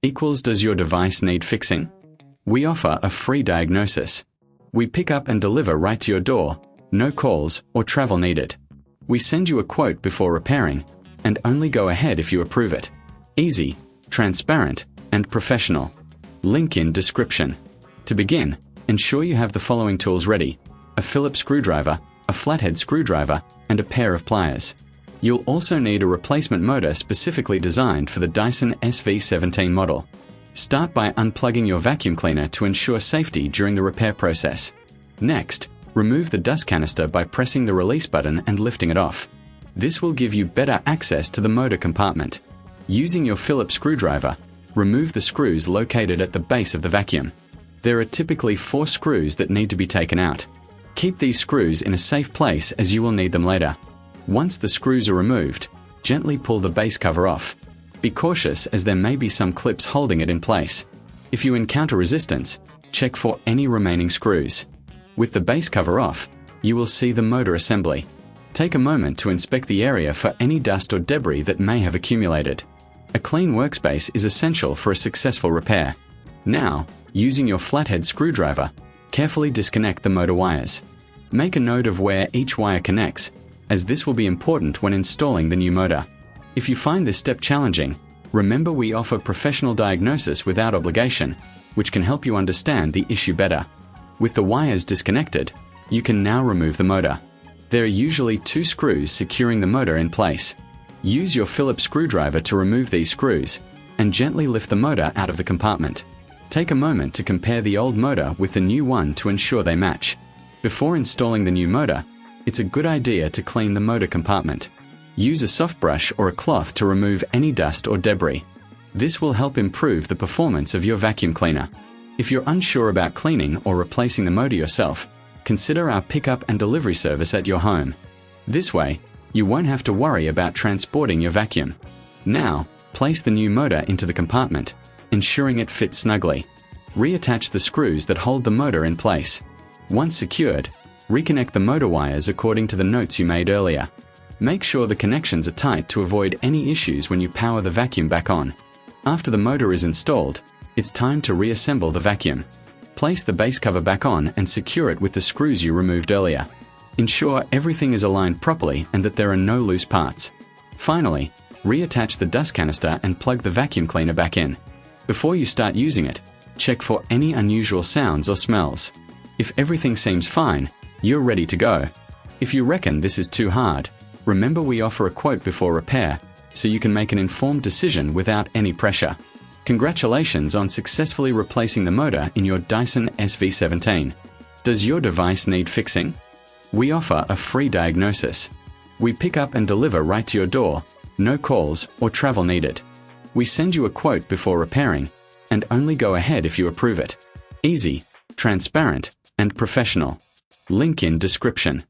equals does your device need fixing? We offer a free diagnosis. We pick up and deliver right to your door, no calls or travel needed. We send you a quote before repairing, and only go ahead if you approve it. Easy, transparent, and professional. Link in description. To begin, ensure you have the following tools ready: a Phillips screwdriver, a flathead screwdriver, and a pair of pliers. You'll also need a replacement motor specifically designed for the Dyson SV17 model. Start by unplugging your vacuum cleaner to ensure safety during the repair process. Next, remove the dust canister by pressing the release button and lifting it off. This will give you better access to the motor compartment. Using your Phillips screwdriver, remove the screws located at the base of the vacuum. There are typically 4 screws that need to be taken out. Keep these screws in a safe place as you will need them later. Once the screws are removed, gently pull the base cover off. Be cautious as there may be some clips holding it in place. If you encounter resistance, check for any remaining screws. With the base cover off, you will see the motor assembly. Take a moment to inspect the area for any dust or debris that may have accumulated. A clean workspace is essential for a successful repair. Now, using your flathead screwdriver, carefully disconnect the motor wires. Make a note of where each wire connects, as this will be important when installing the new motor. If you find this step challenging, remember we offer professional diagnosis without obligation, which can help you understand the issue better. With the wires disconnected, you can now remove the motor. There are usually 2 screws securing the motor in place. Use your Phillips screwdriver to remove these screws, and gently lift the motor out of the compartment. Take a moment to compare the old motor with the new one to ensure they match. Before installing the new motor, it's a good idea to clean the motor compartment. Use a soft brush or a cloth to remove any dust or debris. This will help improve the performance of your vacuum cleaner. If you're unsure about cleaning or replacing the motor yourself, consider our pickup and delivery service at your home. This way, you won't have to worry about transporting your vacuum. Now, place the new motor into the compartment, ensuring it fits snugly. Reattach the screws that hold the motor in place. Once secured, reconnect the motor wires according to the notes you made earlier. Make sure the connections are tight to avoid any issues when you power the vacuum back on. After the motor is installed, it's time to reassemble the vacuum. Place the base cover back on and secure it with the screws you removed earlier. Ensure everything is aligned properly and that there are no loose parts. Finally, reattach the dust canister and plug the vacuum cleaner back in. Before you start using it, check for any unusual sounds or smells. If everything seems fine, you're ready to go. If you reckon this is too hard, remember we offer a quote before repair, so you can make an informed decision without any pressure. Congratulations on successfully replacing the motor in your Dyson SV17. Does your device need fixing? We offer a free diagnosis. We pick up and deliver right to your door, no calls or travel needed. We send you a quote before repairing, and only go ahead if you approve it. Easy, transparent, and professional. Link in description.